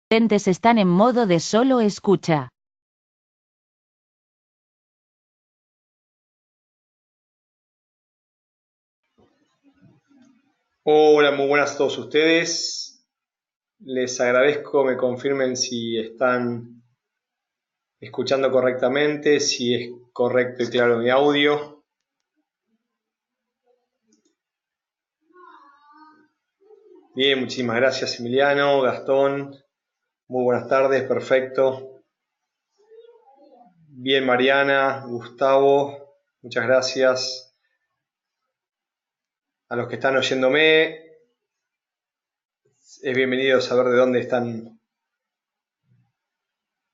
Lentes están en modo de solo escucha. Hola, muy buenas a todos ustedes. Les agradezco me confirmen si están escuchando correctamente, si es correcto y claro mi audio. Bien, muchísimas gracias Emiliano, Gastón. Muy buenas tardes, perfecto. Bien, Mariana, Gustavo, muchas gracias. A los que están oyéndome, es bienvenido saber de dónde están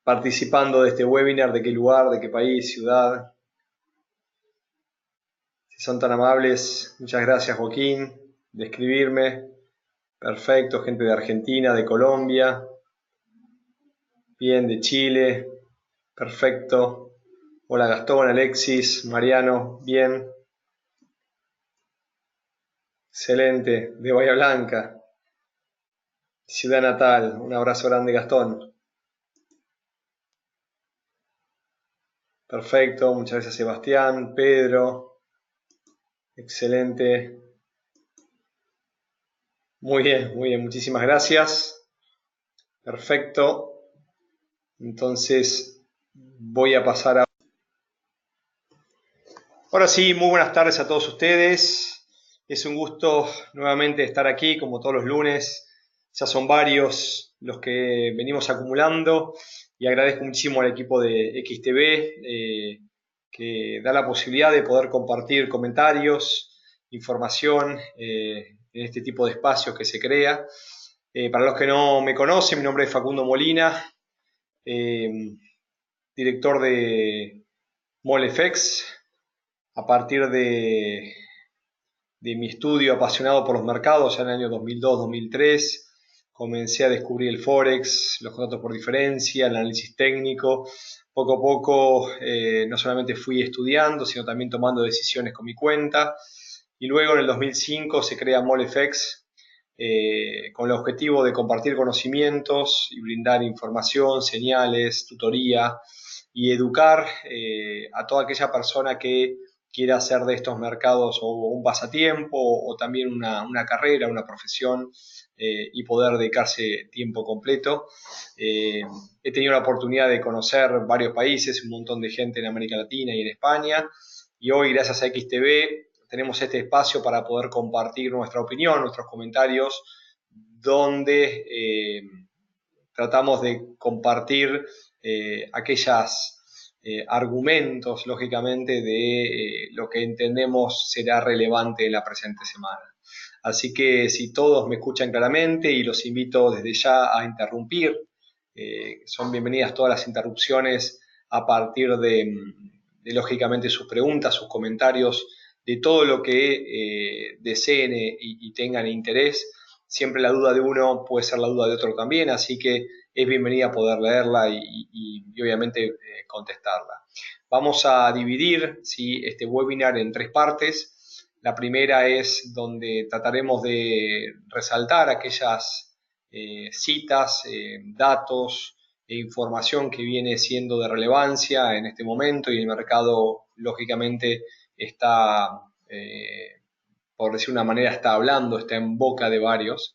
participando de este webinar, de qué lugar, de qué país, ciudad. Si son tan amables, muchas gracias Joaquín, de escribirme. Perfecto, gente de Argentina, de Colombia, bien, de Chile, perfecto. Hola Gastón, Alexis, Mariano, bien. Excelente, de Bahía Blanca, ciudad natal. Un abrazo grande Gastón. Perfecto, muchas gracias Sebastián, Pedro, excelente. Muy bien, muchísimas gracias. Perfecto. Entonces voy a pasar a... Ahora sí, muy buenas tardes a todos ustedes. Es un gusto nuevamente estar aquí, como todos los lunes. Ya son varios los que venimos acumulando y agradezco muchísimo al equipo de XTV que da la posibilidad de poder compartir comentarios, información en este tipo de espacios que se crea. Para los que no me conocen, mi nombre es Facundo Molina, eh, director de MolFX. A partir de mi estudio apasionado por los mercados, ya en el año 2002-2003, comencé a descubrir el Forex, los contratos por diferencia, el análisis técnico. Poco a poco no solamente fui estudiando, sino también tomando decisiones con mi cuenta. Y luego en el 2005 se crea MolFX con el objetivo de compartir conocimientos y brindar información, señales, tutoría y educar a toda aquella persona que quiera hacer de estos mercados o un pasatiempo o también una carrera, una profesión y poder dedicarse tiempo completo. He tenido la oportunidad de conocer varios países, un montón de gente en América Latina y en España, y hoy gracias a XTV tenemos este espacio para poder compartir nuestra opinión, nuestros comentarios, donde tratamos de compartir aquellas argumentos, lógicamente, de lo que entendemos será relevante en la presente semana. Así que si todos me escuchan claramente y los invito desde ya a interrumpir, son bienvenidas todas las interrupciones a partir de lógicamente sus preguntas, sus comentarios, de todo lo que deseen y tengan interés. Siempre la duda de uno puede ser la duda de otro también, así que es bienvenida poder leerla y obviamente contestarla. Vamos a dividir ¿sí? este webinar en tres partes. La primera es donde trataremos de resaltar aquellas citas, datos e información que viene siendo de relevancia en este momento y el mercado lógicamente está, por decir una manera, está hablando, está en boca de varios.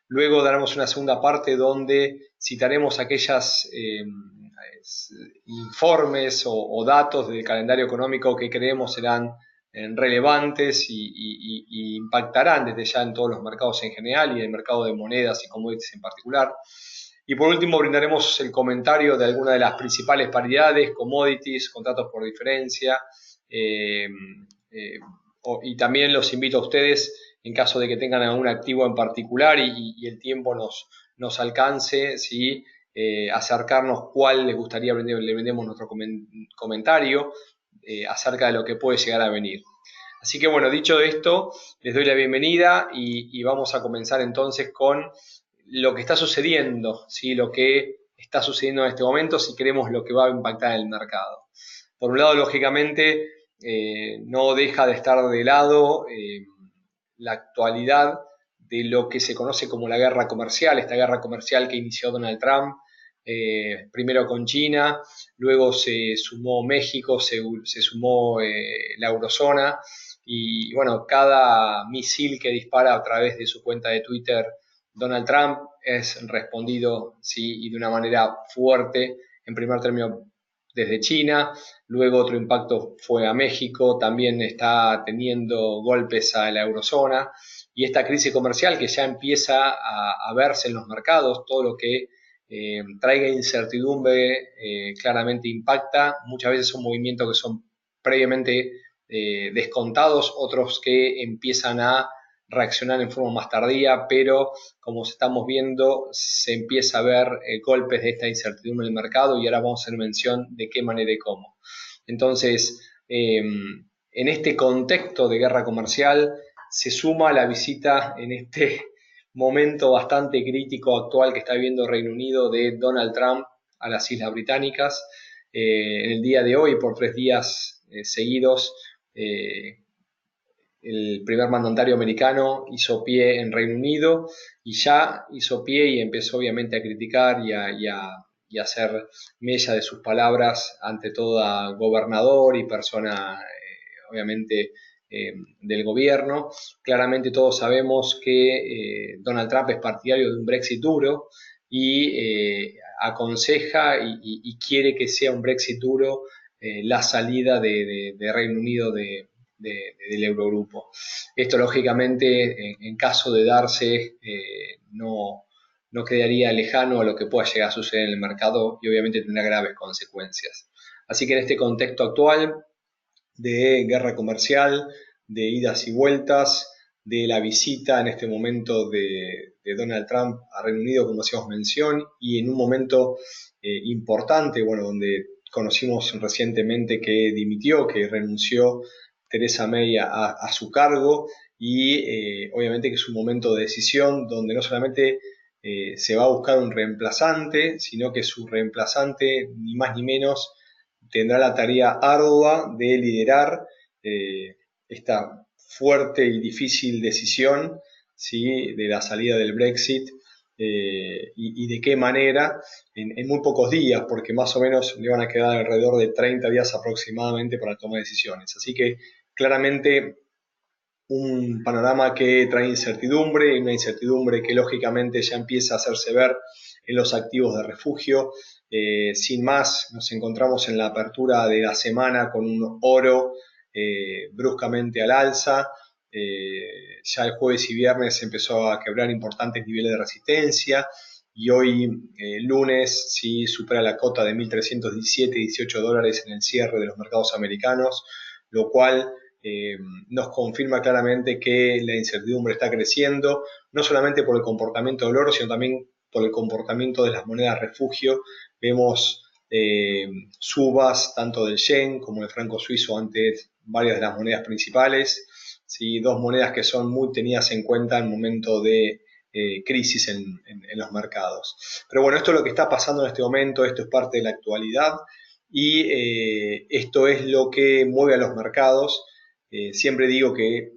Luego daremos una segunda parte donde citaremos aquellas informes o datos del calendario económico que creemos serán relevantes y impactarán desde ya en todos los mercados en general y en el mercado de monedas y commodities en particular. Y por último brindaremos el comentario de algunas de las principales paridades, commodities, contratos por diferencia, eh, eh, y también los invito a ustedes, en caso de que tengan algún activo en particular y el tiempo nos alcance, ¿sí? Acercarnos cuál les gustaría le brindemos nuestro comentario acerca de lo que puede llegar a venir. Así que bueno, dicho esto, les doy la bienvenida y vamos a comenzar entonces con lo que está sucediendo, ¿sí? Lo que está sucediendo en este momento, si queremos lo que va a impactar en el mercado. Por un lado, lógicamente, no deja de estar de lado la actualidad de lo que se conoce como la guerra comercial, esta guerra comercial que inició Donald Trump, primero con China, luego se sumó México, se sumó la eurozona, y bueno, cada misil que dispara a través de su cuenta de Twitter Donald Trump es respondido, sí, y de una manera fuerte, en primer término desde China, luego otro impacto fue a México, también está teniendo golpes a la eurozona, y esta crisis comercial que ya empieza a verse en los mercados, todo lo que traiga incertidumbre claramente impacta, muchas veces son movimientos que son previamente descontados, otros que empiezan a reaccionar en forma más tardía, pero como estamos viendo, se empieza a ver golpes de esta incertidumbre en el mercado, y ahora vamos a hacer mención de qué manera y cómo. Entonces, en este contexto de guerra comercial, se suma la visita en este momento bastante crítico actual que está viviendo Reino Unido de Donald Trump a las Islas Británicas. En el día de hoy, por 3 días seguidos, el primer mandatario americano hizo pie en Reino Unido, y ya hizo pie y empezó obviamente a criticar y a hacer mella de sus palabras ante toda gobernador y persona obviamente del gobierno. Claramente todos sabemos que Donald Trump es partidario de un Brexit duro, y aconseja y quiere que sea un Brexit duro la salida de Reino Unido del Eurogrupo. Esto lógicamente en caso de darse no quedaría lejano a lo que pueda llegar a suceder en el mercado, y obviamente tendrá graves consecuencias. Así que en este contexto actual de guerra comercial, de idas y vueltas, de la visita en este momento de Donald Trump a Reino Unido, como hacíamos mención, y en un momento importante, bueno, donde conocimos recientemente que dimitió, que renunció Theresa May a su cargo, y obviamente que es un momento de decisión donde no solamente se va a buscar un reemplazante, sino que su reemplazante, ni más ni menos, tendrá la tarea ardua de liderar esta fuerte y difícil decisión, ¿sí?, de la salida del Brexit, y de qué manera en muy pocos días, porque más o menos le van a quedar alrededor de 30 días aproximadamente para tomar decisiones. Así que claramente un panorama que trae incertidumbre, y una incertidumbre que lógicamente ya empieza a hacerse ver en los activos de refugio. Sin más, nos encontramos en la apertura de la semana con un oro bruscamente al alza. Ya el jueves y viernes empezó a quebrar importantes niveles de resistencia, y hoy lunes sí supera la cota de 1.317,18 dólares en el cierre de los mercados americanos, lo cual nos confirma claramente que la incertidumbre está creciendo, no solamente por el comportamiento del oro, sino también por el comportamiento de las monedas refugio. Vemos subas tanto del yen como del franco suizo ante varias de las monedas principales, ¿sí? Dos monedas que son muy tenidas en cuenta en momento de crisis en los mercados. Pero bueno, esto es lo que está pasando en este momento, esto es parte de la actualidad, y esto es lo que mueve a los mercados. Siempre digo que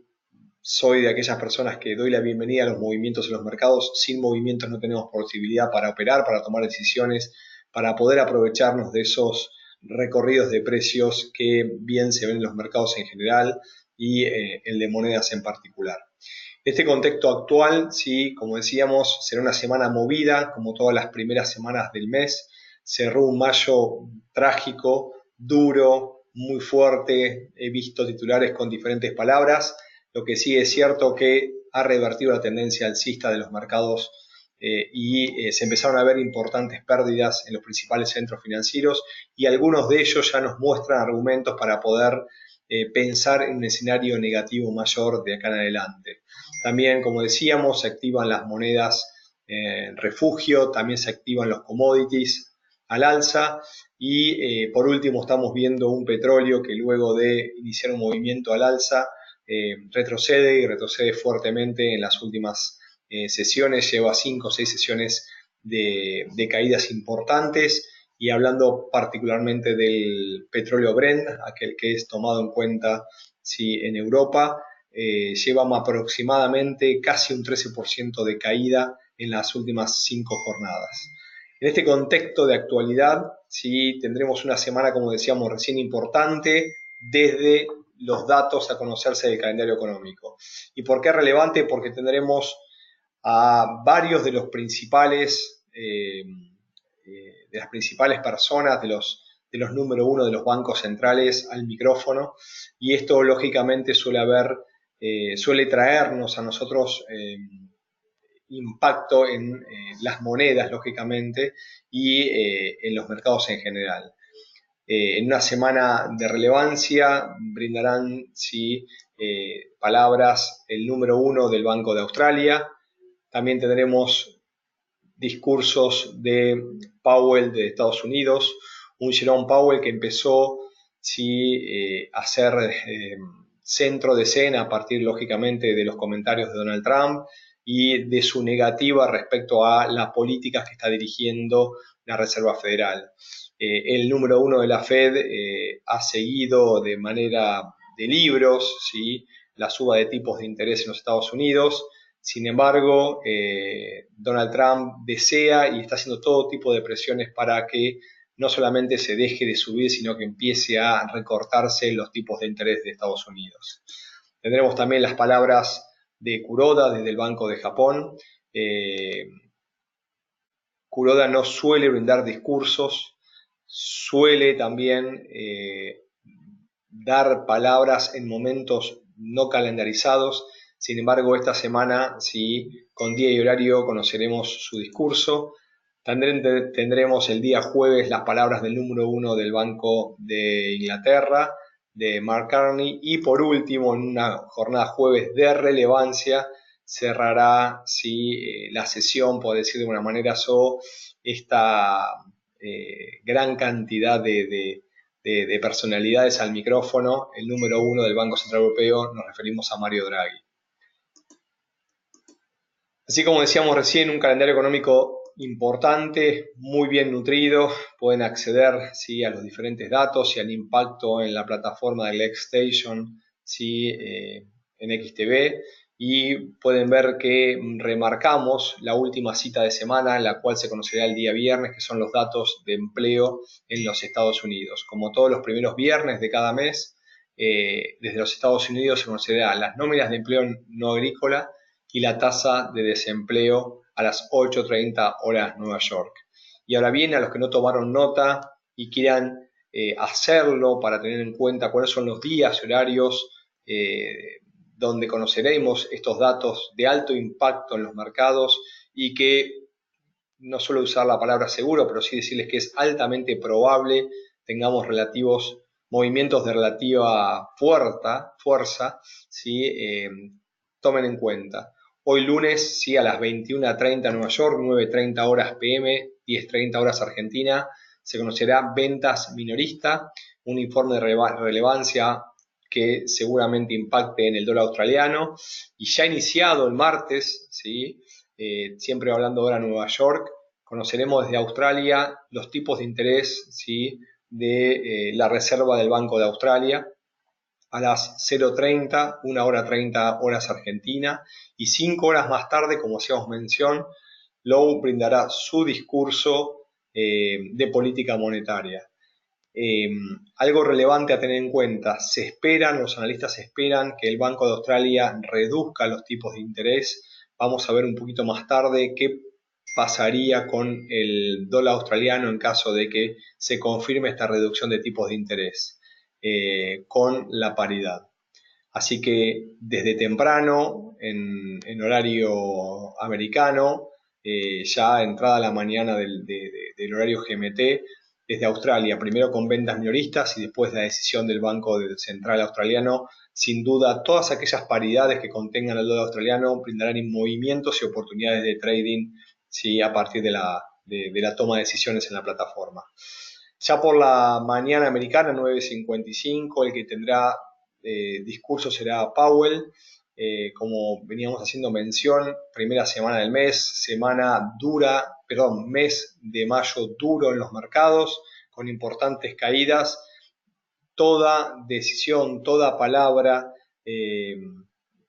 soy de aquellas personas que doy la bienvenida a los movimientos en los mercados. Sin movimientos no tenemos posibilidad para operar, para tomar decisiones, para poder aprovecharnos de esos recorridos de precios que bien se ven en los mercados en general, y el de monedas en particular. Este contexto actual, sí, como decíamos, será una semana movida, como todas las primeras semanas del mes. Cerró un mayo trágico, duro, muy fuerte. He visto titulares con diferentes palabras. Lo que sí es cierto que ha revertido la tendencia alcista de los mercados, y se empezaron a ver importantes pérdidas en los principales centros financieros, y algunos de ellos ya nos muestran argumentos para poder pensar en un escenario negativo mayor de acá en adelante. También, como decíamos, se activan las monedas refugio, también se activan los commodities al alza, y por último estamos viendo un petróleo que luego de iniciar un movimiento al alza retrocede fuertemente en las últimas sesiones, lleva 5 o 6 sesiones de caídas importantes, y hablando particularmente del petróleo Brent, aquel que es tomado en cuenta, sí, en Europa, lleva aproximadamente casi un 13% de caída en las últimas 5 jornadas. En este contexto de actualidad, sí, tendremos una semana, como decíamos recién, importante desde los datos a conocerse del calendario económico. ¿Y por qué es relevante? Porque tendremos a varios de los principales, de las principales personas, de los número uno de los bancos centrales al micrófono, y esto lógicamente suele traernos a nosotros impacto en las monedas, lógicamente, y en los mercados en general. En una semana de relevancia brindarán sí, palabras el número uno del Banco de Australia. También tendremos discursos de Powell de Estados Unidos, un Jerome Powell que empezó sí, a ser centro de escena a partir, lógicamente, de los comentarios de Donald Trump y de su negativa respecto a las políticas que está dirigiendo la Reserva Federal. El número uno de la Fed ha seguido de manera de libros, ¿sí?, la suba de tipos de interés en los Estados Unidos. Sin embargo, Donald Trump desea y está haciendo todo tipo de presiones para que no solamente se deje de subir, sino que empiece a recortarse los tipos de interés de Estados Unidos. Tendremos también las palabras de Kuroda desde el Banco de Japón. Kuroda no suele brindar discursos, suele también dar palabras en momentos no calendarizados. Sin embargo, esta semana, sí, con día y horario, conoceremos su discurso. Tendremos el día jueves las palabras del número uno del Banco de Inglaterra, de Mark Carney. Y por último, en una jornada jueves de relevancia, cerrará sí, la sesión, por decir de una manera, esta gran cantidad de personalidades al micrófono. El número uno del Banco Central Europeo, nos referimos a Mario Draghi. Así como decíamos recién, un calendario económico importante, muy bien nutrido. Pueden acceder sí, a los diferentes datos y al impacto en la plataforma del XStation sí, en XTV. Y pueden ver que remarcamos la última cita de semana, la cual se conocerá el día viernes, que son los datos de empleo en los Estados Unidos. Como todos los primeros viernes de cada mes, desde los Estados Unidos se conocerán las nóminas de empleo no agrícola y la tasa de desempleo a las 8:30 horas Nueva York. Y ahora bien, a los que no tomaron nota y quieran hacerlo para tener en cuenta cuáles son los días y horarios donde conoceremos estos datos de alto impacto en los mercados y que no suelo usar la palabra seguro, pero sí decirles que es altamente probable tengamos relativos movimientos de relativa fuerza, ¿sí? Tomen en cuenta. Hoy lunes, sí, a las 21:30 Nueva York, 9:30 horas PM, 10:30 horas Argentina, se conocerá ventas minorista, un informe de relevancia que seguramente impacte en el dólar australiano. Y ya iniciado el martes, ¿sí? Siempre hablando ahora Nueva York, conoceremos desde Australia los tipos de interés, ¿sí?, de la Reserva del Banco de Australia a las 0:30, 1:30 horas Argentina, y 5 horas más tarde, como hacíamos mención, Lowe brindará su discurso de política monetaria. Algo relevante a tener en cuenta, los analistas esperan que el Banco de Australia reduzca los tipos de interés. Vamos a ver un poquito más tarde qué pasaría con el dólar australiano en caso de que se confirme esta reducción de tipos de interés con la paridad. Así que desde temprano, en horario americano, ya entrada la mañana del horario GMT, desde Australia, primero con ventas minoristas y después la decisión del Banco Central Australiano, sin duda todas aquellas paridades que contengan el dólar australiano brindarán movimientos y oportunidades de trading, ¿sí?, a partir de la toma de decisiones en la plataforma. Ya por la mañana americana, 9:55, el que tendrá discurso será Powell. Como veníamos haciendo mención, primera semana del mes, mes de mayo duro en los mercados, con importantes caídas. Toda decisión, toda palabra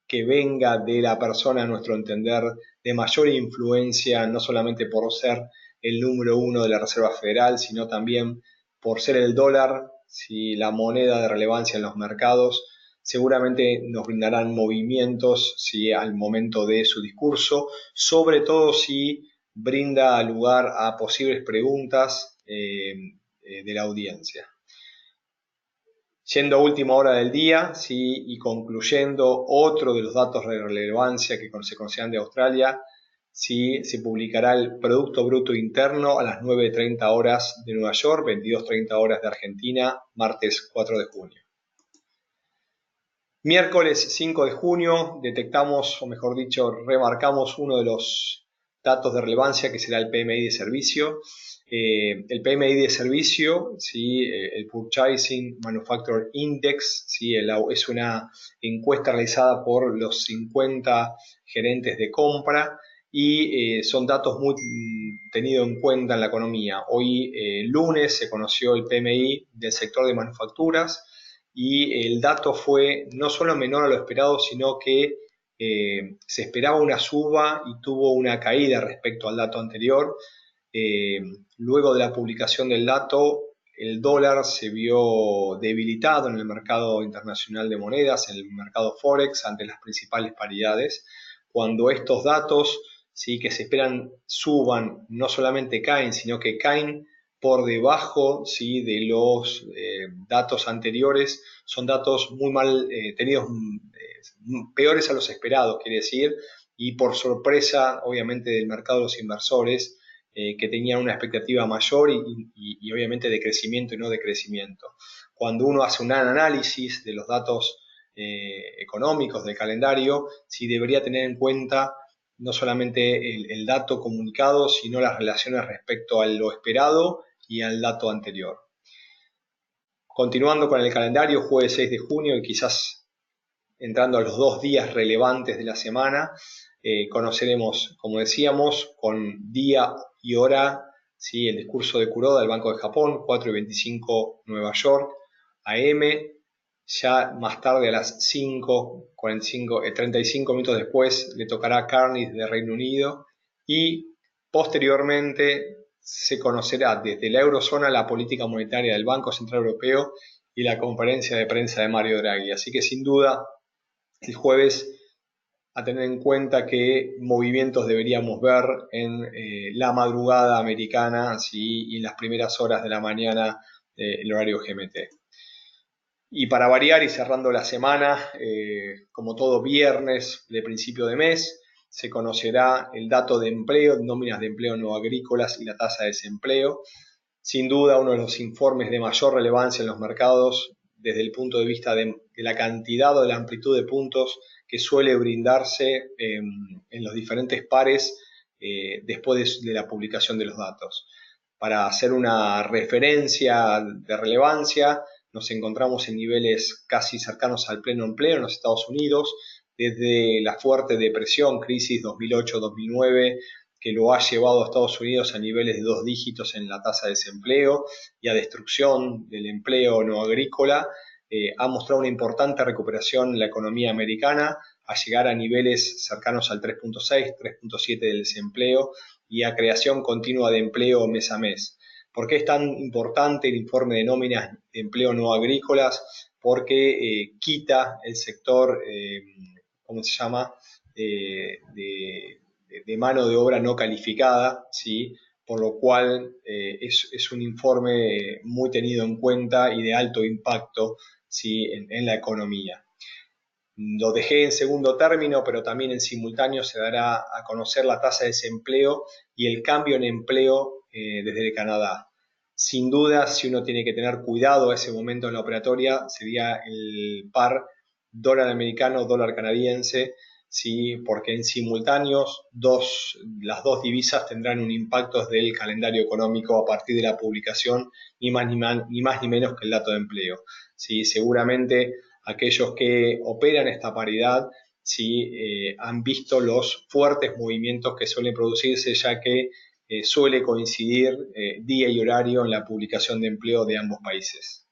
que venga de la persona, a nuestro entender, de mayor influencia, no solamente por ser el número uno de la Reserva Federal, sino también por ser el dólar, si la moneda de relevancia en los mercados, seguramente nos brindarán movimientos si al momento de su discurso, sobre todo si brinda lugar a posibles preguntas de la audiencia. Yendo a última hora del día, ¿sí? Y concluyendo, otro de los datos de relevancia que se consideran de Australia, ¿sí? Se publicará el Producto Bruto Interno a las 9:30 horas de Nueva York, 22:30 horas de Argentina, martes 4 de junio. Miércoles 5 de junio detectamos, o mejor dicho, remarcamos uno de los datos de relevancia que será el PMI de servicio. El PMI de servicio, ¿sí? El Purchasing Manufacturing Index, ¿sí? Es una encuesta realizada por los 50 gerentes de compra y son datos muy tenidos en cuenta en la economía. Hoy, lunes, se conoció el PMI del sector de manufacturas y el dato fue no solo menor a lo esperado, sino que se esperaba una suba y tuvo una caída respecto al dato anterior. Luego de la publicación del dato, el dólar se vio debilitado en el mercado internacional de monedas, en el mercado Forex, ante las principales paridades. Cuando estos datos, ¿sí? Que se esperan suban, no solamente caen, sino que caen por debajo, ¿sí? De los datos anteriores, son datos muy mal tenidos, peores a los esperados, quiere decir, y por sorpresa, obviamente, del mercado de los inversores, que tenían una expectativa mayor y obviamente de crecimiento y no de crecimiento. Cuando uno hace un análisis de los datos económicos del calendario, sí debería tener en cuenta no solamente el dato comunicado, sino las relaciones respecto a lo esperado y al dato anterior. Continuando con el calendario, jueves 6 de junio y quizás entrando a los 2 días relevantes de la semana, conoceremos, como decíamos, con día y hora, ¿sí? El discurso de Kuroda del Banco de Japón, 4:25 Nueva York, AM. Ya más tarde, a las 5:45, 35 minutos después, le tocará a Carney de Reino Unido y posteriormente se conocerá desde la eurozona la política monetaria del Banco Central Europeo y la conferencia de prensa de Mario Draghi. Así que sin duda, el jueves a tener en cuenta que movimientos deberíamos ver en la madrugada americana, ¿sí? Y en las primeras horas de la mañana el horario GMT. Y para variar y cerrando la semana, como todo viernes de principio de mes, se conocerá el dato de empleo, nóminas de empleo no agrícolas y la tasa de desempleo. Sin duda, uno de los informes de mayor relevancia en los mercados desde el punto de vista de la cantidad o de la amplitud de puntos que suele brindarse en los diferentes pares después de la publicación de los datos. Para hacer una referencia de relevancia, nos encontramos en niveles casi cercanos al pleno empleo en los Estados Unidos, desde la fuerte depresión, crisis 2008-2009, que lo ha llevado a Estados Unidos a niveles de 2 dígitos en la tasa de desempleo y a destrucción del empleo no agrícola, ha mostrado una importante recuperación en la economía americana, a llegar a niveles cercanos al 3.6, 3.7 del desempleo y a creación continua de empleo mes a mes. ¿Por qué es tan importante el informe de nóminas de empleo no agrícolas? Porque quita el sector, ¿cómo se llama?, de mano de obra no calificada, ¿sí? Por lo cual es un informe muy tenido en cuenta y de alto impacto, ¿sí? en la economía. Lo dejé en segundo término, pero también en simultáneo se dará a conocer la tasa de desempleo y el cambio en empleo desde Canadá. Sin duda, si uno tiene que tener cuidado a ese momento en la operatoria, sería el par dólar americano, dólar canadiense, ¿sí? Porque en simultáneos las dos divisas tendrán un impacto desde el calendario económico a partir de la publicación, ni más ni menos que el dato de empleo, ¿sí? Seguramente aquellos que operan esta paridad ¿sí? Han visto los fuertes movimientos que suelen producirse, ya que suele coincidir día y horario en la publicación de empleo de ambos países.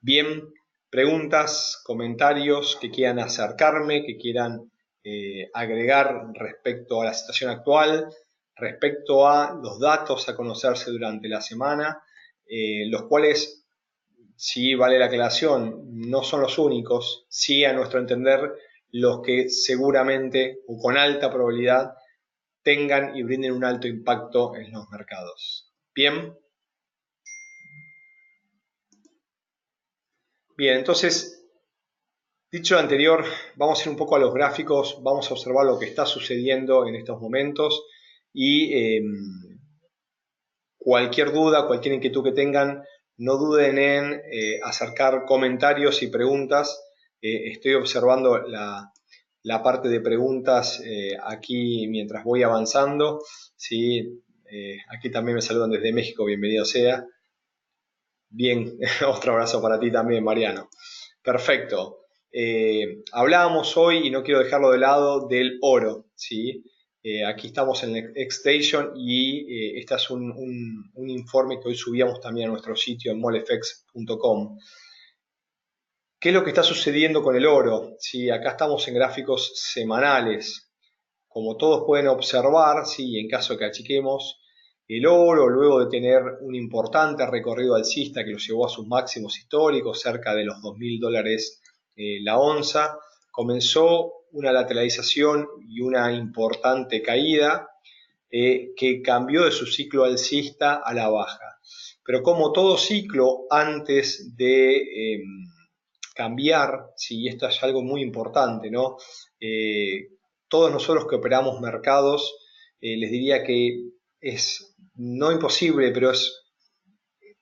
Bien, preguntas, comentarios que quieran acercarme, que quieran agregar respecto a la situación actual, respecto a los datos a conocerse durante la semana, los cuales, si vale la aclaración, no son los únicos, sí a nuestro entender los que seguramente o con alta probabilidad tengan y brinden un alto impacto en los mercados. Bien. Bien, entonces, dicho lo anterior, vamos a ir un poco a los gráficos, vamos a observar lo que está sucediendo en estos momentos y cualquier duda, cualquier inquietud que tengan, no duden en acercar comentarios y preguntas. Estoy observando la parte de preguntas aquí mientras voy avanzando. ¿Sí? Aquí también me saludan desde México, bienvenido sea. Bien, otro abrazo para ti también, Mariano. Perfecto. Hablábamos hoy, y no quiero dejarlo de lado, del oro, ¿sí? Aquí estamos en el X-Station y este es un informe que hoy subíamos también a nuestro sitio en molefx.com. ¿Qué es lo que está sucediendo con el oro? ¿Sí? Acá estamos en gráficos semanales. Como todos pueden observar, ¿sí? En caso que achiquemos, el oro, luego de tener un importante recorrido alcista que lo llevó a sus máximos históricos, cerca de los $2.000 la onza, comenzó una lateralización y una importante caída que cambió de su ciclo alcista a la baja. Pero como todo ciclo, antes de cambiar, sí, esto es algo muy importante, ¿no? Todos nosotros que operamos mercados, les diría que es no imposible, pero es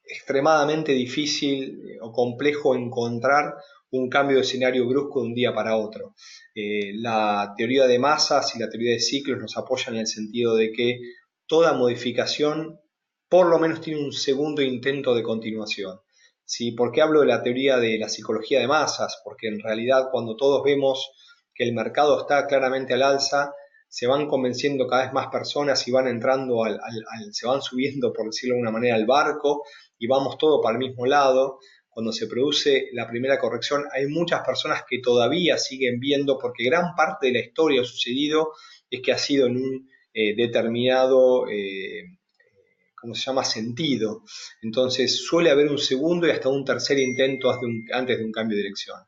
extremadamente difícil o complejo encontrar un cambio de escenario brusco de un día para otro. La teoría de masas y la teoría de ciclos nos apoyan en el sentido de que toda modificación por lo menos tiene un segundo intento de continuación. ¿Sí? ¿Por qué hablo de la teoría de la psicología de masas? Porque en realidad cuando todos vemos que el mercado está claramente al alza, se van convenciendo cada vez más personas y van entrando, se van subiendo, por decirlo de alguna manera, al barco y vamos todo para el mismo lado. Cuando se produce la primera corrección, hay muchas personas que todavía siguen viendo, porque gran parte de la historia sucedido es que ha sido en un determinado ¿cómo se llama? Sentido. Entonces suele haber un segundo y hasta un tercer intento antes de un cambio de dirección.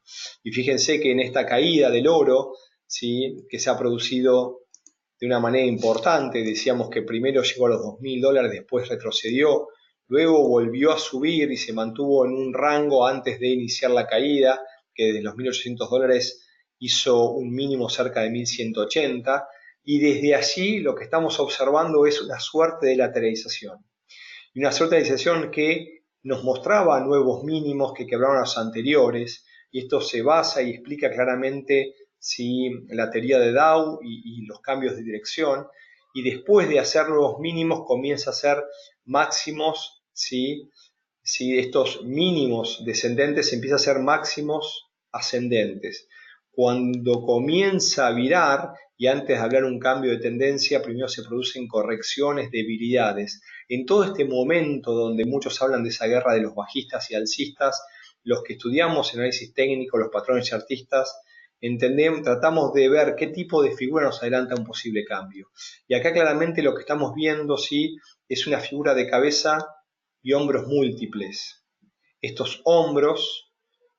Y fíjense que en esta caída del oro, ¿sí? Que se ha producido de una manera importante, decíamos que primero llegó a los $2.000, después retrocedió, luego volvió a subir y se mantuvo en un rango antes de iniciar la caída, que desde los $1.800 hizo un mínimo cerca de 1.180, y desde allí lo que estamos observando es una suerte de lateralización. Y una suerte de lateralización que nos mostraba nuevos mínimos que quebraron los anteriores, y esto se basa y explica claramente ¿sí? La teoría de Dow y los cambios de dirección, y después de hacer nuevos mínimos comienza a hacer máximos, ¿sí? Si estos mínimos descendentes empiezan a ser máximos ascendentes. Cuando comienza a virar, y antes de hablar un cambio de tendencia, primero se producen correcciones, debilidades. En todo este momento donde muchos hablan de esa guerra de los bajistas y alcistas, los que estudiamos análisis técnico, los patrones chartistas, tratamos de ver qué tipo de figura nos adelanta un posible cambio. Y acá claramente lo que estamos viendo ¿sí? Es una figura de cabeza y hombros múltiples. Estos hombros,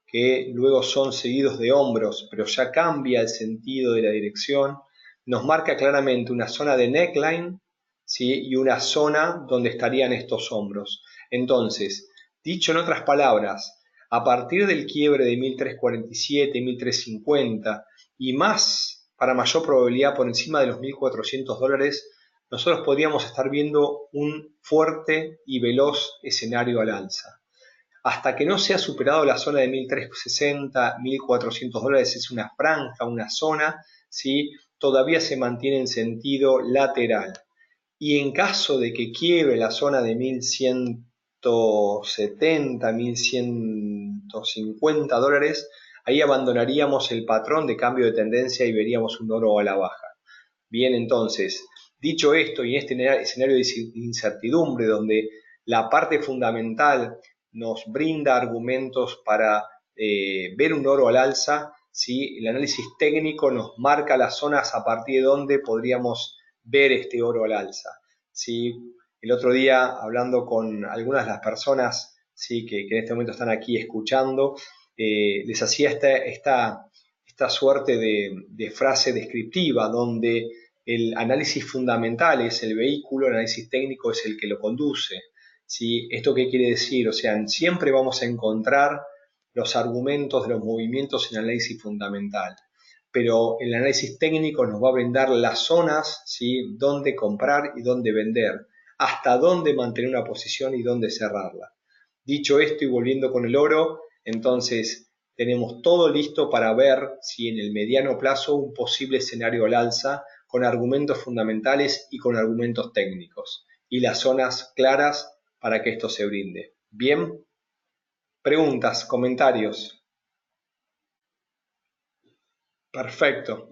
que luego son seguidos de hombros, pero ya cambia el sentido de la dirección, nos marca claramente una zona de neckline, ¿sí? Y una zona donde estarían estos hombros. Entonces, dicho en otras palabras, a partir del quiebre de 1347, 1350 y más, para mayor probabilidad por encima de los $1.400, nosotros podríamos estar viendo un fuerte y veloz escenario al alza. Hasta que no se ha superado la zona de 1360, $1.400, es una franja, una zona, ¿sí? Todavía se mantiene en sentido lateral. Y en caso de que quiebre la zona de 1170, $1.150, ahí abandonaríamos el patrón de cambio de tendencia y veríamos un oro a la baja. Bien, entonces, dicho esto y en este escenario de incertidumbre donde la parte fundamental nos brinda argumentos para ver un oro al alza, ¿sí? El análisis técnico nos marca las zonas a partir de donde podríamos ver este oro al alza, ¿sí? El otro día, hablando con algunas de las personas, ¿sí? que en este momento están aquí escuchando, les hacía esta suerte de frase descriptiva donde el análisis fundamental es el vehículo, el análisis técnico es el que lo conduce, ¿sí? ¿Esto qué quiere decir? O sea, siempre vamos a encontrar los argumentos de los movimientos en análisis fundamental, pero el análisis técnico nos va a brindar las zonas, ¿sí? Dónde comprar y dónde vender, hasta dónde mantener una posición y dónde cerrarla. Dicho esto y volviendo con el oro, entonces tenemos todo listo para ver si en el mediano plazo un posible escenario al alza con argumentos fundamentales y con argumentos técnicos y las zonas claras para que esto se brinde. Bien, preguntas, comentarios. Perfecto.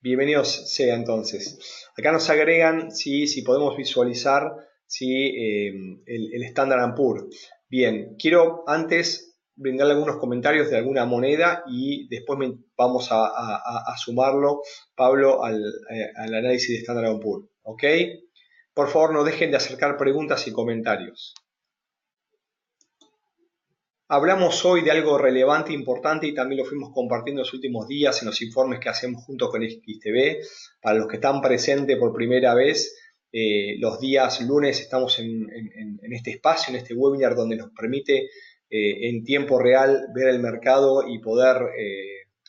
Bienvenidos sea entonces. Acá nos agregan si podemos visualizar el Standard & Poor's. Bien, quiero antes brindarle algunos comentarios de alguna moneda y después vamos a sumarlo, Pablo, al análisis de Standard & Poor's. ¿Ok? Por favor, no dejen de acercar preguntas y comentarios. Hablamos hoy de algo relevante, importante y también lo fuimos compartiendo en los últimos días en los informes que hacemos junto con XTV. Para los que están presentes por primera vez, los días lunes estamos en este espacio, en este webinar donde nos permite en tiempo real ver el mercado y poder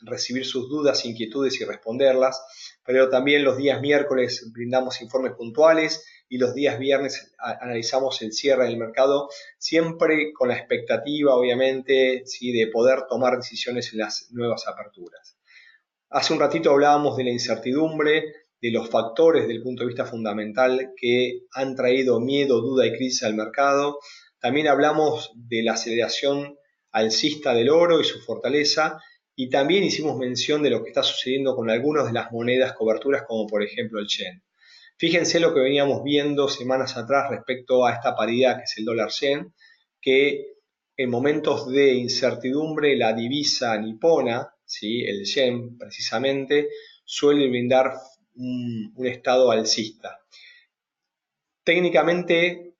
recibir sus dudas, inquietudes y responderlas. Pero también los días miércoles brindamos informes puntuales y los días viernes analizamos el cierre del mercado, siempre con la expectativa, obviamente, ¿sí? de poder tomar decisiones en las nuevas aperturas. Hace un ratito hablábamos de la incertidumbre, de los factores desde el punto de vista fundamental que han traído miedo, duda y crisis al mercado. También hablamos de la aceleración alcista del oro y su fortaleza, y también hicimos mención de lo que está sucediendo con algunas de las monedas coberturas, como por ejemplo el yen. Fíjense lo que veníamos viendo semanas atrás respecto a esta paridad que es el dólar-yen, que en momentos de incertidumbre la divisa nipona, ¿sí? El yen precisamente, suele brindar un estado alcista. Técnicamente,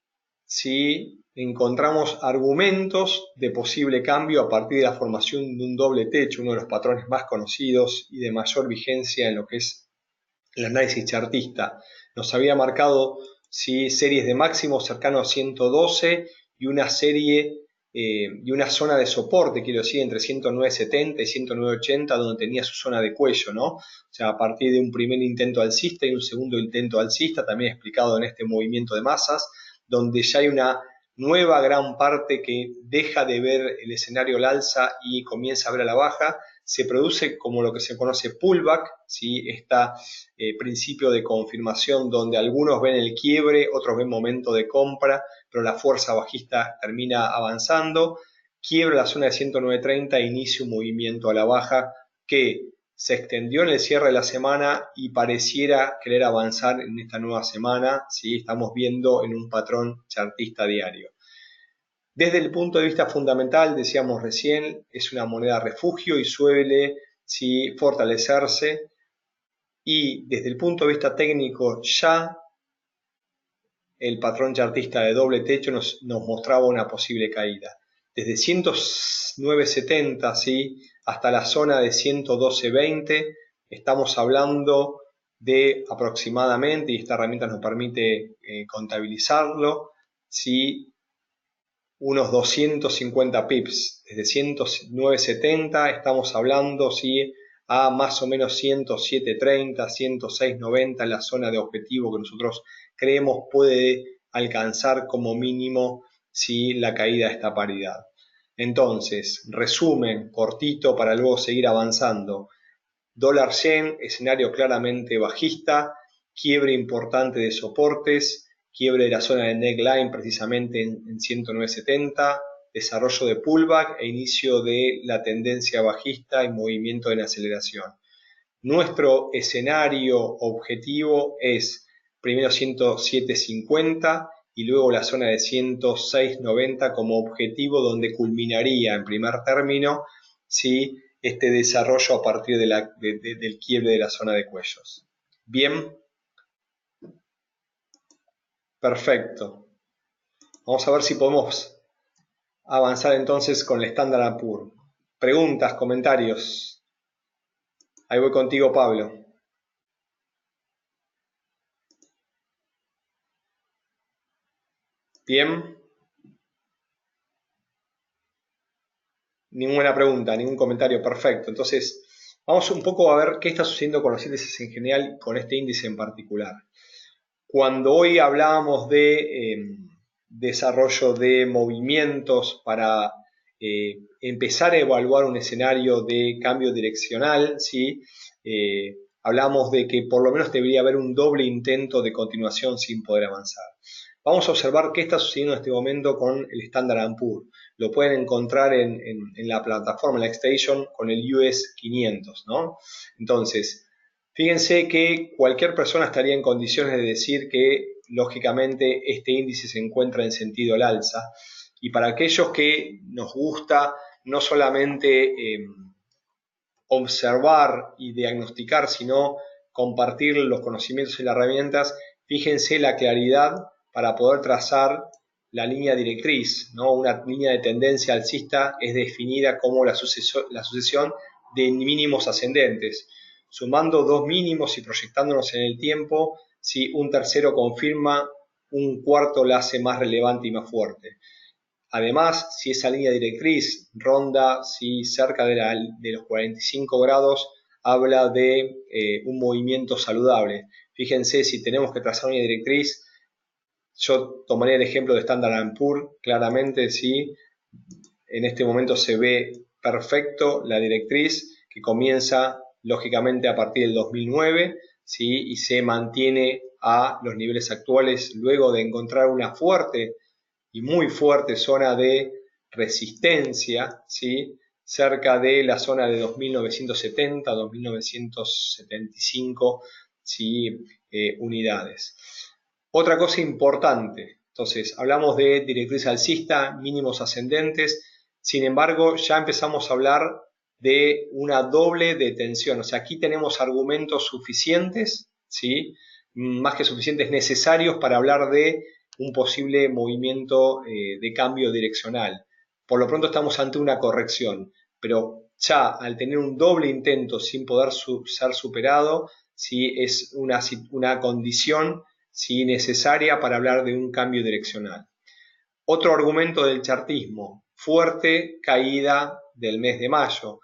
si encontramos argumentos de posible cambio a partir de la formación de un doble techo, uno de los patrones más conocidos y de mayor vigencia en lo que es el análisis chartista. Nos había marcado series de máximos cercanos a 112 y una serie y una zona de soporte, quiero decir, entre 109.70 y 109.80, donde tenía su zona de cuello, ¿no? O sea, a partir de un primer intento alcista y un segundo intento alcista, también explicado en este movimiento de masas, donde ya hay una nueva gran parte que deja de ver el escenario al alza y comienza a ver a la baja. Se produce como lo que se conoce pullback, ¿sí? Principio de confirmación donde algunos ven el quiebre, otros ven momento de compra, pero la fuerza bajista termina avanzando, quiebra la zona de 109.30 e inicia un movimiento a la baja que se extendió en el cierre de la semana y pareciera querer avanzar en esta nueva semana, ¿sí? Estamos viendo en un patrón chartista diario. Desde el punto de vista fundamental, decíamos recién, es una moneda refugio y suele fortalecerse. Y desde el punto de vista técnico, ya el patrón chartista de doble techo nos mostraba una posible caída. Desde 109.70, ¿sí? hasta la zona de 112.20, estamos hablando de aproximadamente, y esta herramienta nos permite contabilizarlo, ¿sí? unos 250 pips. Desde 109.70 estamos hablando, ¿sí? a más o menos 107.30, 106.90 en la zona de objetivo que nosotros creemos puede alcanzar como mínimo la caída de esta paridad. Entonces, resumen cortito para luego seguir avanzando. Dólar-yen, escenario claramente bajista, quiebre importante de soportes, quiebre de la zona de neckline precisamente en 109.70, desarrollo de pullback e inicio de la tendencia bajista y movimiento en aceleración. Nuestro escenario objetivo es primero 107.50 y luego la zona de 106.90 como objetivo donde culminaría en primer término este desarrollo a partir del quiebre de la zona de cuellos. Bien, perfecto. Vamos a ver si podemos avanzar entonces con el Standard & Poor's. Preguntas, comentarios. Ahí voy contigo, Pablo. Bien. Ninguna pregunta, ningún comentario, perfecto. Entonces, vamos un poco a ver qué está sucediendo con los índices en general, con este índice en particular. Cuando hoy hablábamos de desarrollo de movimientos para empezar a evaluar un escenario de cambio direccional, ¿sí? Hablamos de que por lo menos debería haber un doble intento de continuación sin poder avanzar. Vamos a observar qué está sucediendo en este momento con el Standard & Poor's. Lo pueden encontrar en la plataforma, en la Xstation, con el US 500, ¿no? Entonces, fíjense que cualquier persona estaría en condiciones de decir que, lógicamente, este índice se encuentra en sentido al alza. Y para aquellos que nos gusta no solamente observar y diagnosticar, sino compartir los conocimientos y las herramientas, fíjense la claridad para poder trazar la línea directriz, ¿no? Una línea de tendencia alcista es definida como la sucesión de mínimos ascendentes, sumando dos mínimos y proyectándonos en el tiempo. Si un tercero confirma, un cuarto la hace más relevante y más fuerte. Además, si esa línea directriz ronda cerca de los 45 grados, habla de un movimiento saludable. Fíjense, si tenemos que trazar una línea directriz, yo tomaría el ejemplo de Standard & Poor's, claramente, ¿sí? En este momento se ve perfecto la directriz que comienza lógicamente a partir del 2009, ¿sí? Y se mantiene a los niveles actuales luego de encontrar una fuerte y muy fuerte zona de resistencia, ¿sí? Cerca de la zona de 2970, 2975, ¿sí? Unidades. Otra cosa importante, entonces hablamos de directriz alcista, mínimos ascendentes, sin embargo ya empezamos a hablar de una doble detención, o sea, aquí tenemos argumentos suficientes, ¿sí? Más que suficientes, necesarios para hablar de un posible movimiento de cambio direccional. Por lo pronto estamos ante una corrección, pero ya al tener un doble intento sin poder ser superado, ¿sí? Es una condición, ¿sí? Necesaria para hablar de un cambio direccional. Otro argumento del chartismo, fuerte caída del mes de mayo.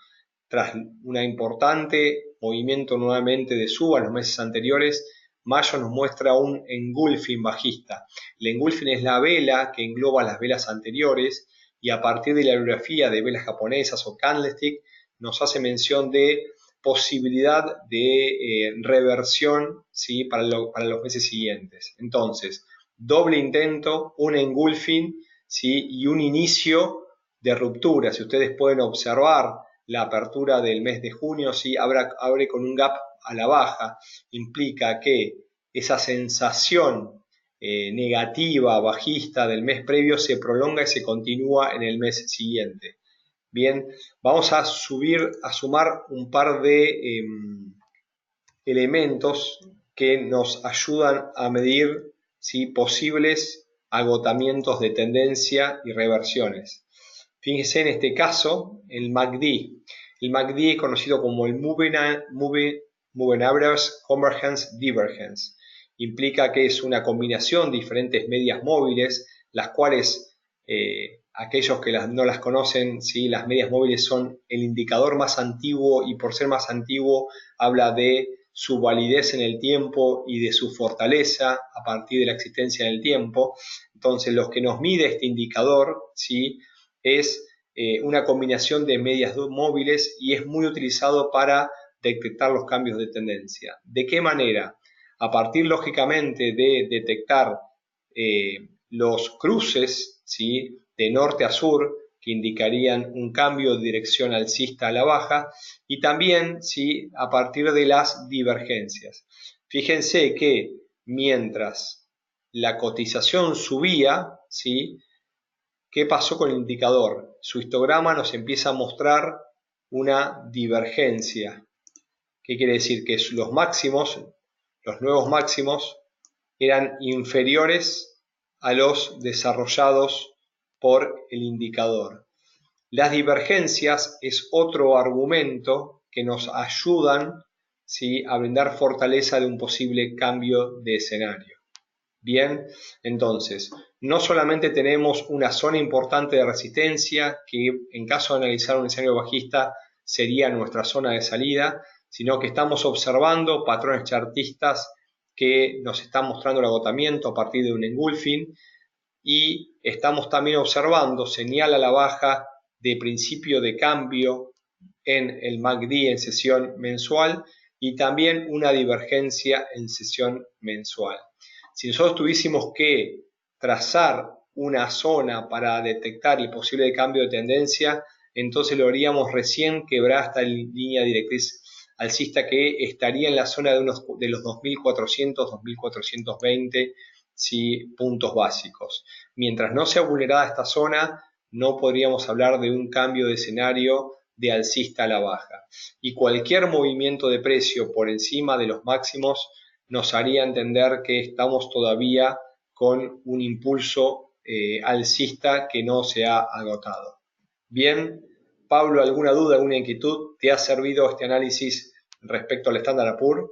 Tras un importante movimiento nuevamente de suba en los meses anteriores, mayo nos muestra un engulfing bajista. El engulfing es la vela que engloba las velas anteriores y a partir de la bibliografía de velas japonesas o candlestick nos hace mención de posibilidad de reversión, ¿sí? para los meses siguientes. Entonces, doble intento, un engulfing, ¿sí? Y un inicio de ruptura. Si ustedes pueden observar la apertura del mes de junio, ¿sí? abre con un gap a la baja, implica que esa sensación negativa, bajista del mes previo se prolonga y se continúa en el mes siguiente. Bien, vamos a sumar un par de elementos que nos ayudan a medir, ¿sí? Posibles agotamientos de tendencia y reversiones. Fíjense en este caso el MACD. El MACD es conocido como el Moving Average Convergence Divergence. Implica que es una combinación de diferentes medias móviles, las cuales aquellos que no las conocen, ¿sí? Las medias móviles son el indicador más antiguo y por ser más antiguo habla de su validez en el tiempo y de su fortaleza a partir de la existencia en el tiempo. Entonces, lo que nos mide este indicador, ¿sí? Es una combinación de medias móviles y es muy utilizado para detectar los cambios de tendencia. ¿De qué manera? A partir, lógicamente, de detectar los cruces, ¿sí? De norte a sur, que indicarían un cambio de dirección alcista a la baja, y también, ¿sí? A partir de las divergencias. Fíjense que mientras la cotización subía, ¿sí? ¿Qué pasó con el indicador? Su histograma nos empieza a mostrar una divergencia. ¿Qué quiere decir? Que los máximos, los nuevos máximos, eran inferiores a los desarrollados por el indicador. Las divergencias es otro argumento que nos ayudan, ¿sí?, a brindar fortaleza de un posible cambio de escenario. Bien, entonces, no solamente tenemos una zona importante de resistencia, que en caso de analizar un escenario bajista sería nuestra zona de salida, sino que estamos observando patrones chartistas que nos están mostrando el agotamiento a partir de un engulfing, y estamos también observando señal a la baja de principio de cambio en el MACD en sesión mensual y también una divergencia en sesión mensual. Si nosotros tuviésemos que trazar una zona para detectar el posible cambio de tendencia, entonces lo haríamos recién quebrar esta línea directriz alcista, que estaría en la zona de los 2400, 2420, ¿sí?, puntos básicos. Mientras no sea vulnerada esta zona, no podríamos hablar de un cambio de escenario de alcista a la baja. Y cualquier movimiento de precio por encima de los máximos nos haría entender que estamos todavía con un impulso alcista que no se ha agotado. Bien, Pablo, ¿alguna duda, alguna inquietud? ¿Te ha servido este análisis respecto al Standard & Poor's?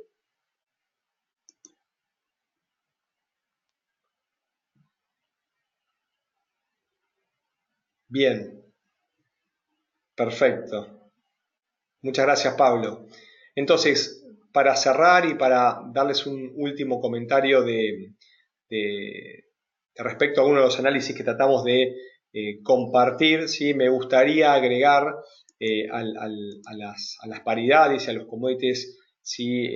Bien, perfecto. Muchas gracias, Pablo. Entonces, para cerrar y para darles un último comentario respecto a uno de los análisis que tratamos de compartir, ¿sí?, me gustaría agregar a las paridades y a los commodities, ¿sí?,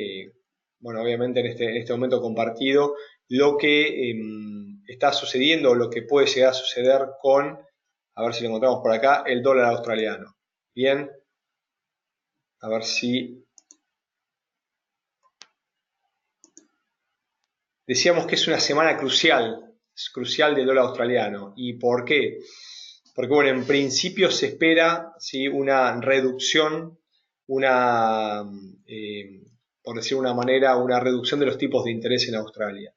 bueno, obviamente en este momento compartido, lo que está sucediendo, o lo que puede llegar a suceder con, a ver si lo encontramos por acá, el dólar australiano. Bien, a ver si... Decíamos que es una semana crucial, es crucial del dólar australiano. ¿Y por qué? Porque, bueno, en principio se espera, ¿sí?, una reducción, por decir de una manera, una reducción de los tipos de interés en Australia.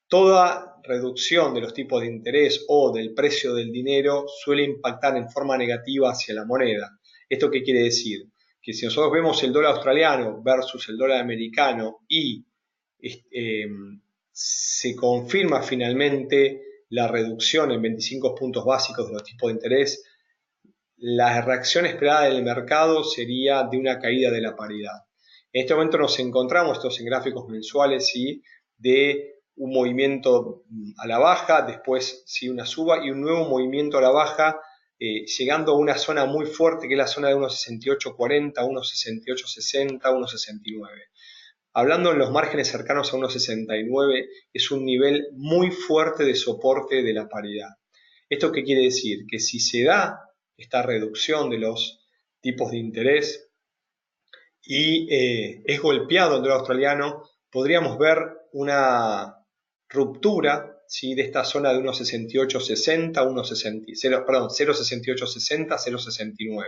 Toda reducción de los tipos de interés o del precio del dinero suele impactar en forma negativa hacia la moneda. ¿Esto qué quiere decir? Que si nosotros vemos el dólar australiano versus el dólar americano y se confirma finalmente la reducción en 25 puntos básicos de los tipos de interés, la reacción esperada del mercado sería de una caída de la paridad. En este momento nos encontramos, estos en gráficos mensuales, ¿sí?, de un movimiento a la baja, después sí una suba y un nuevo movimiento a la baja, llegando a una zona muy fuerte que es la zona de 1.6840, 1.6860, 1.69. Hablando en los márgenes cercanos a 1.69, es un nivel muy fuerte de soporte de la paridad. ¿Esto qué quiere decir? Que si se da esta reducción de los tipos de interés y es golpeado el dólar australiano, podríamos ver una ruptura, ¿sí?, de esta zona de 1.6860, 0.6860, 0.69.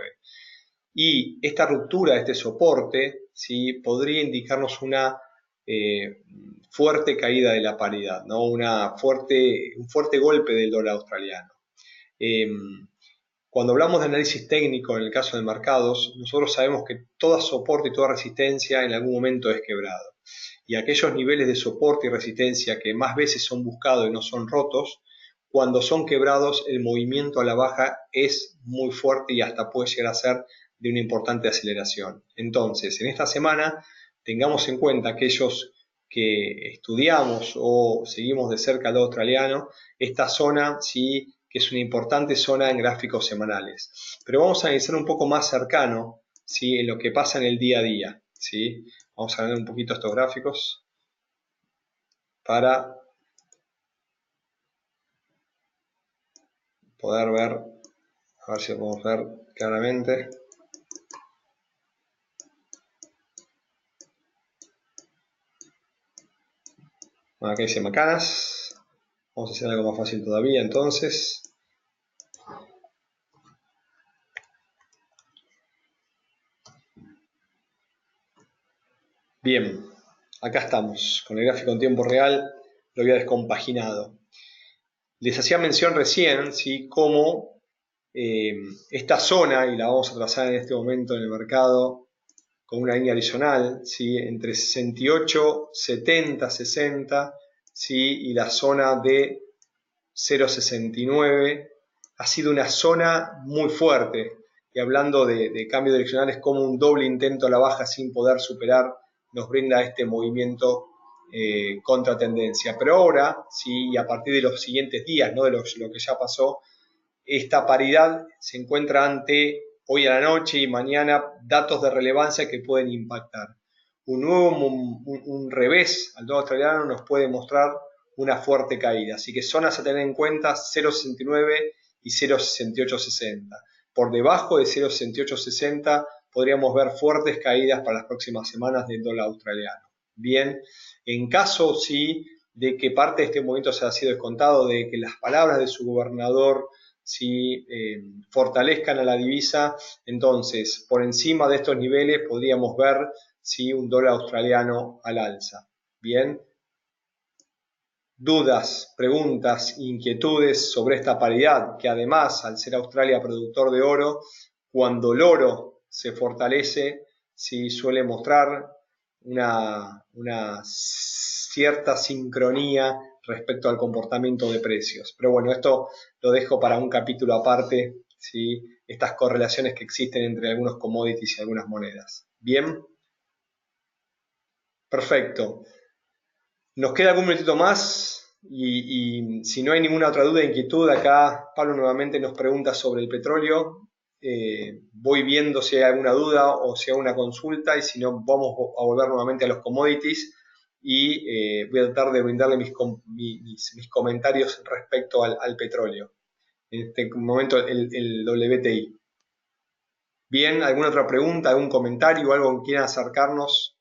Y esta ruptura de este soporte, ¿sí?, podría indicarnos una fuerte caída de la paridad, ¿no?, un fuerte golpe del dólar australiano. Cuando hablamos de análisis técnico en el caso de mercados, nosotros sabemos que todo soporte y toda resistencia en algún momento es quebrado. Y aquellos niveles de soporte y resistencia que más veces son buscados y no son rotos, cuando son quebrados el movimiento a la baja es muy fuerte y hasta puede llegar a ser de una importante aceleración. Entonces, en esta semana tengamos en cuenta aquellos que estudiamos o seguimos de cerca al australiano, esta zona sí que es una importante zona en gráficos semanales. Pero vamos a analizar un poco más cercano, ¿sí?, en lo que pasa en el día a día, ¿sí? Vamos a ver un poquito estos gráficos para poder ver, a ver si lo podemos ver claramente. Bueno, acá dice Macanas. Vamos a hacer algo más fácil todavía entonces. Bien, acá estamos con el gráfico en tiempo real, lo había descompaginado. Les hacía mención recién, ¿sí?, cómo esta zona, y la vamos a trazar en este momento en el mercado con una línea horizontal, ¿sí?, entre 68, 70, 60, ¿sí?, y la zona de 0,69 ha sido una zona muy fuerte. Y hablando de cambio direccional, es como un doble intento a la baja sin poder superar, nos brinda este movimiento contra tendencia. Pero ahora, sí, y a partir de los siguientes días, ¿no?, de lo que ya pasó, esta paridad se encuentra ante hoy a la noche y mañana datos de relevancia que pueden impactar. Un revés al dólar australiano nos puede mostrar una fuerte caída. Así que zonas a tener en cuenta 0,69 y 0,6860. Por debajo de 0,6860 podríamos ver fuertes caídas para las próximas semanas del dólar australiano. Bien, en caso sí de que parte de este movimiento se ha sido descontado, de que las palabras de su gobernador si fortalezcan a la divisa, entonces por encima de estos niveles podríamos ver si un dólar australiano al alza. Bien, dudas, preguntas, inquietudes sobre esta paridad, que además, al ser Australia productor de oro, cuando el oro se fortalece, sí suele mostrar una cierta sincronía respecto al comportamiento de precios. Pero bueno, esto lo dejo para un capítulo aparte, ¿sí?, estas correlaciones que existen entre algunos commodities y algunas monedas. Bien, perfecto. Nos queda algún minutito más y si no hay ninguna otra duda o inquietud, acá Pablo nuevamente nos pregunta sobre el petróleo. Voy viendo si hay alguna duda o si hay una consulta, y si no vamos a volver nuevamente a los commodities y voy a tratar de brindarle mis comentarios respecto al petróleo. En este momento el WTI. Bien, ¿alguna otra pregunta, algún comentario, algo que quieran acercarnos?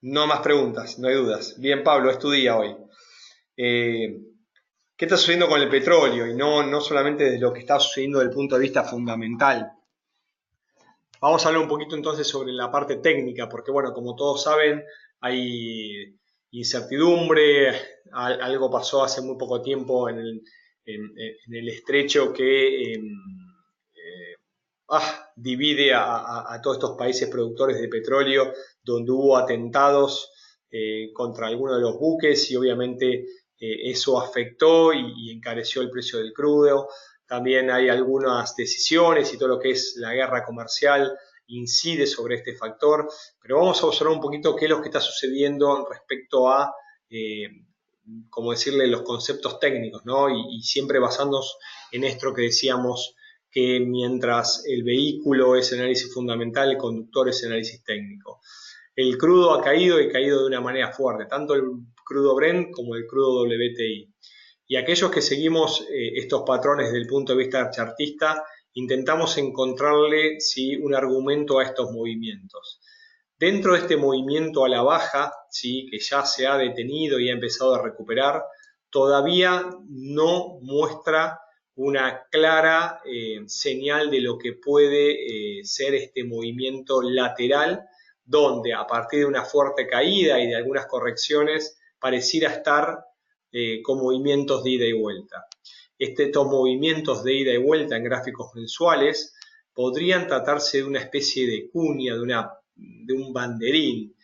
No más preguntas, no hay dudas. Bien, Pablo, es tu día hoy. ¿Qué está sucediendo con el petróleo? Y no solamente de lo que está sucediendo desde el punto de vista fundamental. Vamos a hablar un poquito entonces sobre la parte técnica, porque bueno, como todos saben, hay incertidumbre. Algo pasó hace muy poco tiempo en el estrecho que divide a todos estos países productores de petróleo, donde hubo atentados contra algunos de los buques, y obviamente eso afectó y encareció el precio del crudo. También hay algunas decisiones y todo lo que es la guerra comercial incide sobre este factor, pero vamos a observar un poquito qué es lo que está sucediendo respecto a, como decirle, los conceptos técnicos, ¿no? Y siempre basándonos en esto que decíamos, que mientras el vehículo es análisis fundamental, el conductor es análisis técnico. El crudo ha caído y caído de una manera fuerte, tanto el crudo Brent como el crudo WTI. Y aquellos que seguimos estos patrones desde el punto de vista chartista, intentamos encontrarle un argumento a estos movimientos. Dentro de este movimiento a la baja, que ya se ha detenido y ha empezado a recuperar, todavía no muestra una clara señal de lo que puede ser este movimiento lateral, donde a partir de una fuerte caída y de algunas correcciones pareciera estar con movimientos de ida y vuelta. Estos movimientos de ida y vuelta en gráficos mensuales podrían tratarse de una especie de cuña, de un banderín.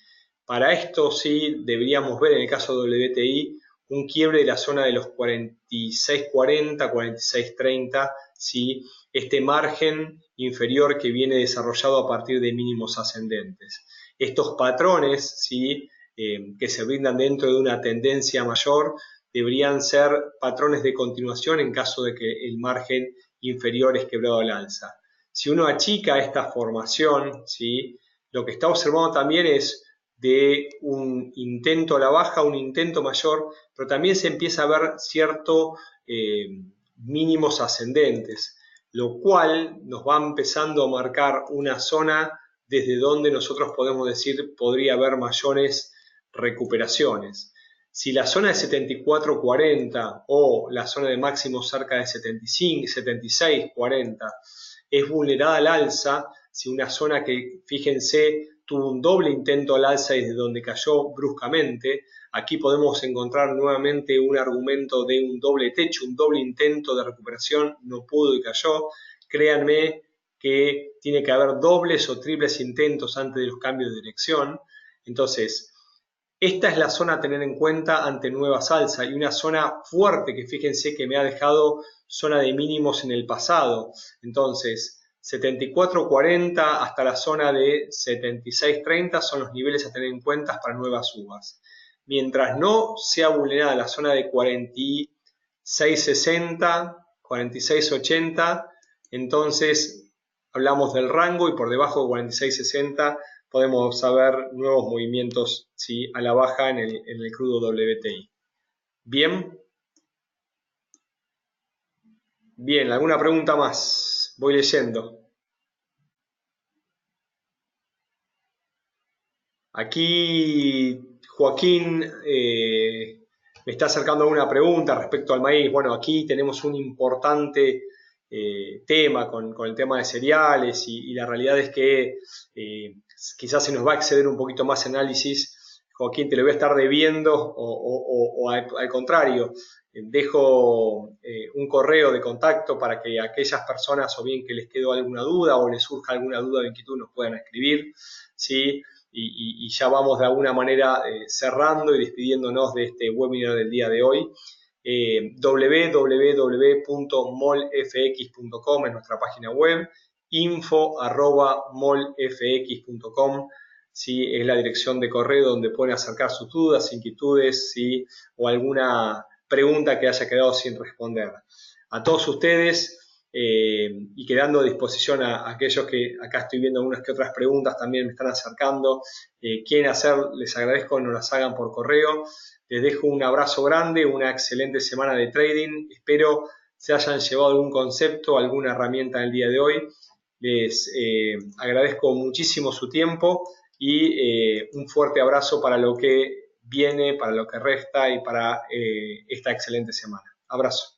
Para esto sí deberíamos ver, en el caso de WTI, un quiebre de la zona de los 46.40, 46.30, ¿sí?, este margen inferior que viene desarrollado a partir de mínimos ascendentes. Estos patrones, ¿sí?, que se brindan dentro de una tendencia mayor, deberían ser patrones de continuación en caso de que el margen inferior es quebrado al alza. Si uno achica esta formación, ¿sí?, lo que está observando también es de un intento a la baja, un intento mayor, pero también se empieza a ver ciertos mínimos ascendentes, lo cual nos va empezando a marcar una zona desde donde nosotros podemos decir podría haber mayores recuperaciones. Si la zona de 74.40 o la zona de máximo cerca de 75, 76.40 es vulnerada al alza, si una zona que, fíjense, tuvo un doble intento al alza desde donde cayó bruscamente, aquí podemos encontrar nuevamente un argumento de un doble techo, un doble intento de recuperación, no pudo y cayó. Créanme que tiene que haber dobles o triples intentos antes de los cambios de dirección. Entonces, esta es la zona a tener en cuenta ante nuevas alzas y una zona fuerte que fíjense que me ha dejado zona de mínimos en el pasado. Entonces, 74.40 hasta la zona de 76.30 son los niveles a tener en cuenta para nuevas subas. Mientras no sea vulnerada la zona de 46.60, 46.80, entonces hablamos del rango y por debajo de 46.60 podemos ver nuevos movimientos, ¿sí?, a la baja en el crudo WTI. Bien. Bien, ¿alguna pregunta más? Voy leyendo. Aquí Joaquín me está acercando una pregunta respecto al maíz. Bueno, aquí tenemos un importante tema con el tema de cereales y la realidad es que quizás se nos va a exceder un poquito más análisis. Joaquín, te lo voy a estar debiendo o al contrario, dejo un correo de contacto para que aquellas personas o bien que les quedó alguna duda o les surja alguna duda o inquietud nos puedan escribir, ¿sí? Y ya vamos de alguna manera cerrando y despidiéndonos de este webinar del día de hoy. www.molfx.com es nuestra página web, info@molfx.com, ¿sí?, es la dirección de correo donde pueden acercar sus dudas, inquietudes, ¿sí?, o alguna pregunta que haya quedado sin responder. A todos ustedes, y quedando a disposición a aquellos que acá estoy viendo unas que otras preguntas también me están acercando, quieren hacer, les agradezco que nos las hagan por correo. Les dejo un abrazo grande, una excelente semana de trading. Espero se hayan llevado algún concepto, alguna herramienta en el día de hoy. Les agradezco muchísimo su tiempo y un fuerte abrazo para lo que viene, para lo que resta y para esta excelente semana. Abrazo.